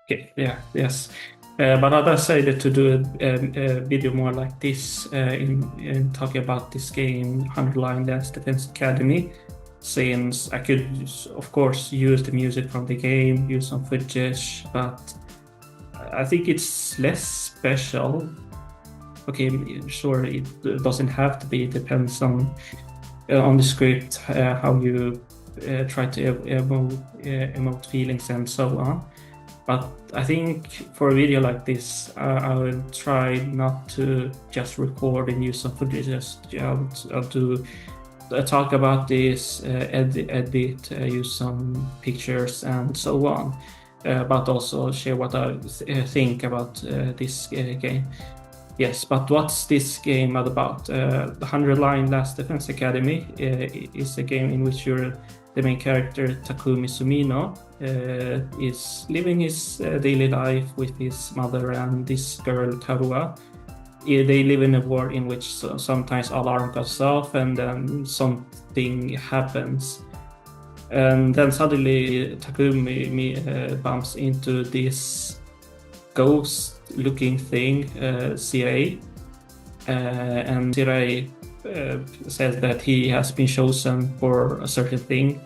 Okay, yeah, yes. But I decided to do a video more like this in talking about this game, 100 Line Dance Defense Academy, since I could, of course, use the music from the game, use some footage, but I think it's less special. Okay, sure, it doesn't have to be. It depends on the script, how you try to emote feelings and so on. But I think for a video like this, I will try not to just record and use some footage. I'll to talk about this, edit, use some pictures and so on. But also share what I think about this game. Yes, but what's this game about? The 100 Line Last Defense Academy is a game in which the main character, Takumi Sumino, is living his daily life with his mother and this girl, Karua. They live in a world in which sometimes alarm goes off and then something happens. And then suddenly Takumi bumps into this ghost-looking thing, Sirei, and Sirei says that he has been chosen for a certain thing.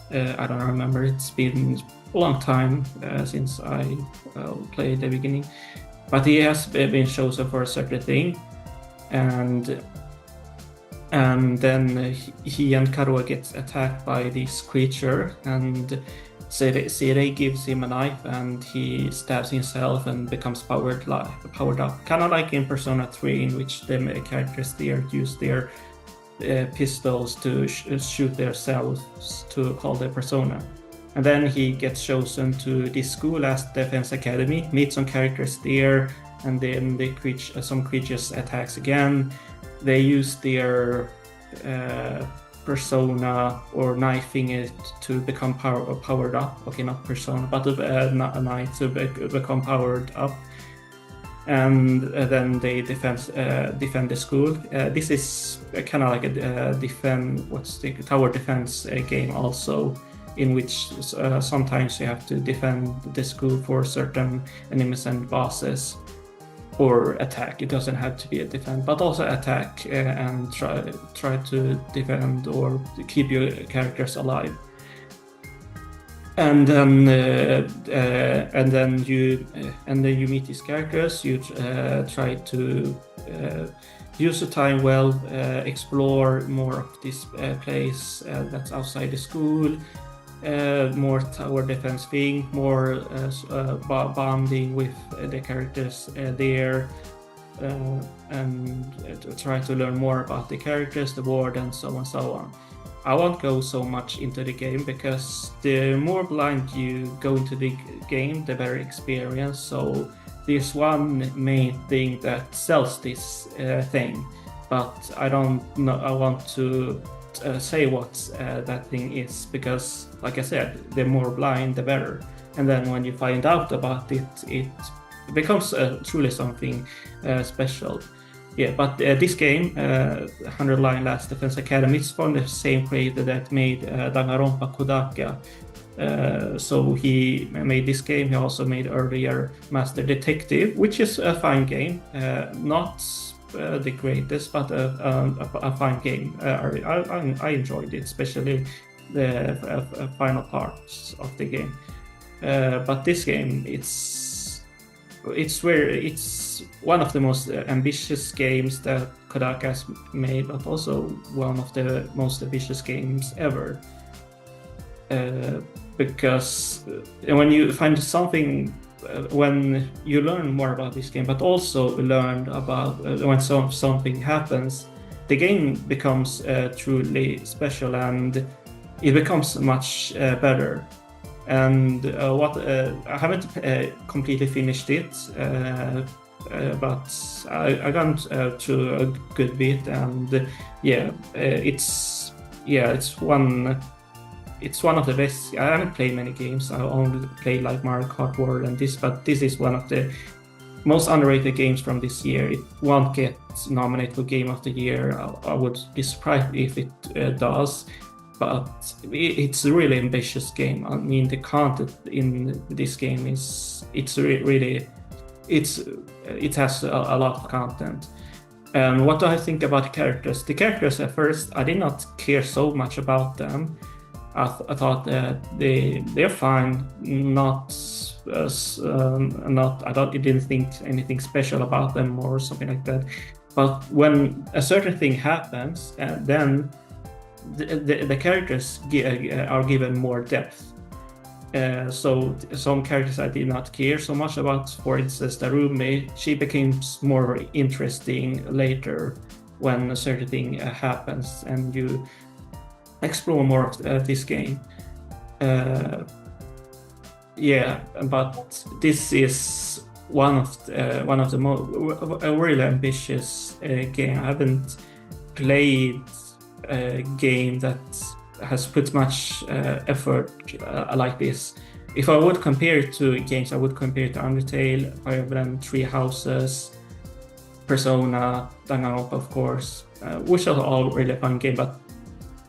I don't remember. It's been a long time since I played the beginning, but he has been chosen for a certain thing, and then he and Karua gets attacked by this creature, and Sirei gives him a knife and he stabs himself and becomes powered up. Kind of like in Persona 3, in which the characters there use their pistols to shoot themselves to call their persona. And then he gets chosen to this school as Defence Academy, meet some characters there, and then some creatures attacks again. They use their persona or knifing it to become powered up. Okay, not persona, but a knife to become powered up. And then they defend the school. This is kind of like a tower defense game also, in which sometimes you have to defend the school for certain enemies and bosses, or attack. It doesn't have to be a defend, but also attack and try to defend or keep your characters alive. And then you meet these characters. You try to use the time well, explore more of this place that's outside the school. More tower defense thing, more bonding with the characters there, and try to learn more about the characters, the world, and so on. I won't go so much into the game because the more blind you go into the game, the better experience. So there's one main thing that sells this thing, but I don't know. I want to say what that thing is, because like I said, the more blind the better, and then when you find out about it, it becomes truly something special. Yeah, but this game, 100 Line Last Defense Academy, is from the same creator that made Danganronpa Kodaka. So he made this game. He also made earlier Master Detective, which is a fine game, not the greatest, but a fine game. I enjoyed it, especially the final parts of the game. But this game, it's one of the most ambitious games that Kodaka has made, but also one of the most ambitious games ever. Because when you find something, when you learn more about this game, but also learn about when something happens, the game becomes truly special, and it becomes much better. And I haven't completely finished it, but I got through a good bit, and it's one of the best. I haven't played many games. I only played like Mario Kart World and this, but this is one of the most underrated games from this year. It won't get nominated for Game of the Year. I would be surprised if it does. but it's a really ambitious game. I mean, the content in this game is really it has a lot of content. And what do I think about the characters? The characters at first, I did not care so much about them. I thought that they're fine, not didn't think anything special about them or something like that. But when a certain thing happens, then the characters are given more depth. So some characters I did not care so much about. For instance, the roommate, she becomes more interesting later when a certain thing happens and you explore more of this game. Yeah, but this is one of the most really ambitious game. I haven't played a game that has put much effort like this. If I would compare it to games, I would compare it to Undertale, Fire Emblem, Three Houses, Persona, Danganronpa, of course, which are all really fun games. But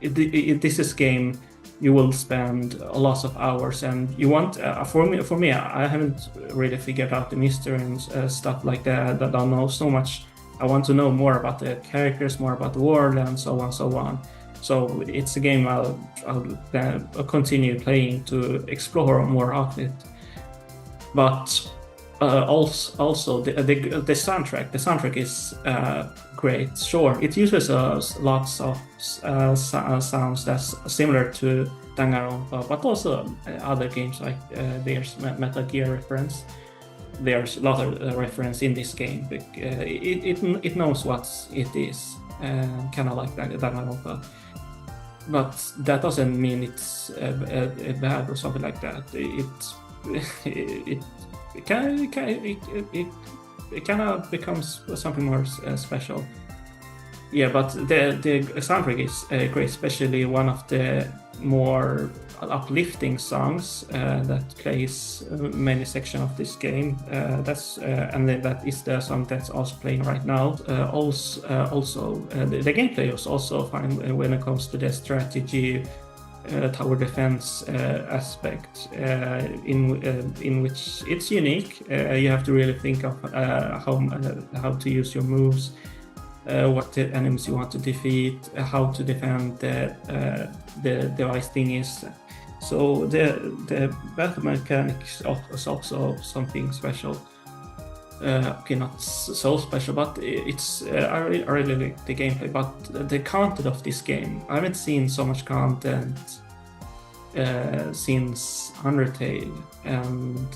this is a game you will spend lots of hours, and you want. For me, I haven't really figured out the mystery and stuff like that. I don't know so much. I want to know more about the characters, more about the world, and so on, so on. So it's a game I'll continue playing to explore more of it. But also the soundtrack. The soundtrack is great. Sure, it uses lots of sounds that's similar to Danganronpa, but also other games like there's Metal Gear reference. There's a lot of reference in this game. It knows what it is, kind of like Danganronpa. But that doesn't mean it's bad or something like that. It kind of becomes something more special. Yeah, but the soundtrack is great, especially one of the more uplifting songs that plays many sections of this game. And that is the song that's also playing right now. The gameplay is also fine when it comes to the strategy, tower defense aspect, in which it's unique. You have to really think of how to use your moves, what the enemies you want to defeat, how to defend the device thing is. So the battle mechanics is also something special. Okay, not so special, but it's I really like the gameplay. But the content of this game, I haven't seen so much content since Undertale, and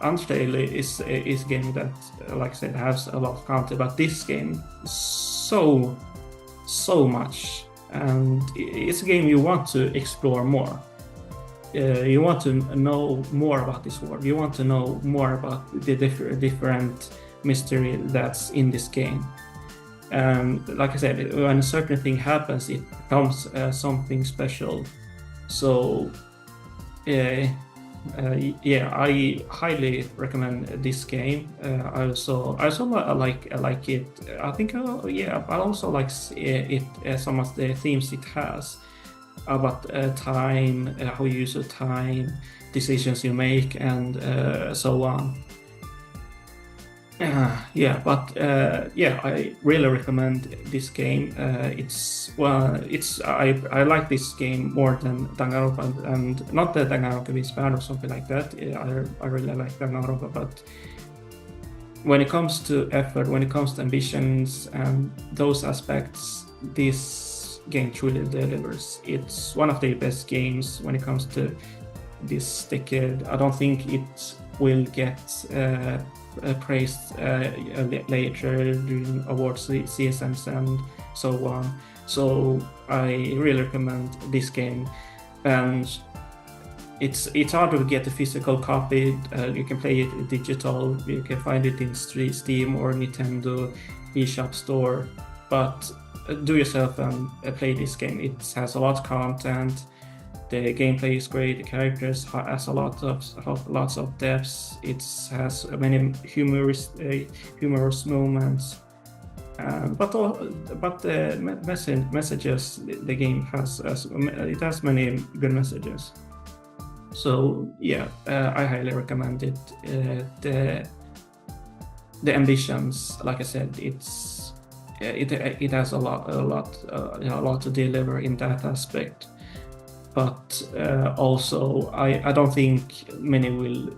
Undertale is a game that, like I said, has a lot of content. But this game, so much, and it's a game you want to explore more. You want to know more about this world. You want to know more about the different mystery that's in this game. And like I said, when a certain thing happens, it becomes something special. So, I highly recommend this game. I also like it. I think, I also like it. Some of the themes it has about time, how you use your time, decisions you make, and so on. I really recommend this game. I like this game more than Danganronpa, and not that Danganronpa is bad or something like that. I really like Danganronpa, but when it comes to effort, when it comes to ambitions and those aspects, this game truly delivers. It's one of the best games when it comes to this decade. I don't think it will get praised later during awards seasons and so on. So I really recommend this game, and it's hard to get a physical copy. You can play it digital. You can find it in Steam or Nintendo eShop store. But do yourself and play this game. It has a lot of content. The gameplay is great. The characters has lots of depths. It has many humorous moments, But the messages the game has, it has many good messages. So yeah, I highly recommend it. The ambitions, like I said, it has a lot to deliver in that aspect. But also, I don't think many will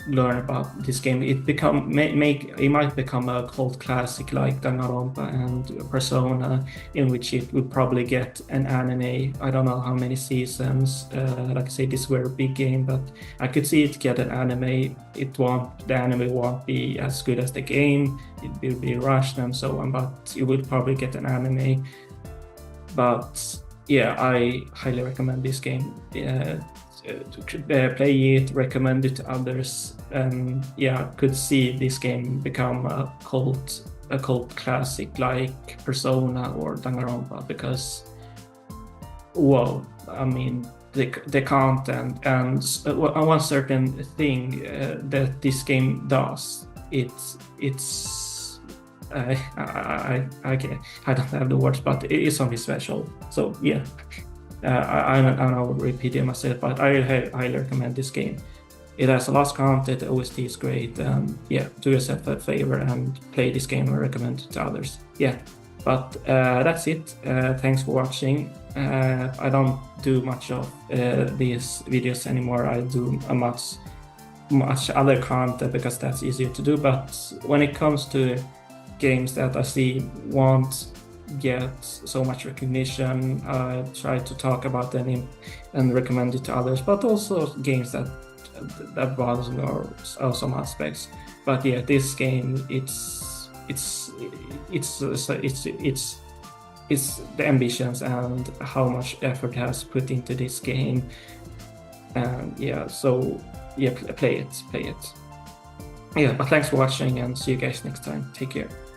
learn about this game. It might become a cult classic like Danganronpa and Persona, in which it will probably get an anime. I don't know how many seasons. Like I say, this were a big game, but I could see it get an anime. The anime won't be as good as the game. It will be rushed and so on, but it will probably get an anime. But yeah, I highly recommend this game. Play it, recommend it to others, and yeah, could see this game become a cult classic like Persona or Danganronpa, because whoa, I mean the content and one certain thing that this game does, it's I don't have the words, but it is something special. So yeah. I know repeating myself, but I highly recommend this game. It has a lot of content, the OST is great, and yeah, do yourself a favor and play this game and recommend it to others. Yeah, but that's it. Thanks for watching. I don't do much of these videos anymore. I do much other content because that's easier to do, but when it comes to games that I see won't get so much recognition, I try to talk about them and recommend it to others, but also games that bothers me or some aspects. But yeah, this game, it's the ambitions and how much effort has put into this game, and yeah, so yeah, play it. Yeah, but thanks for watching and see you guys next time. Take care.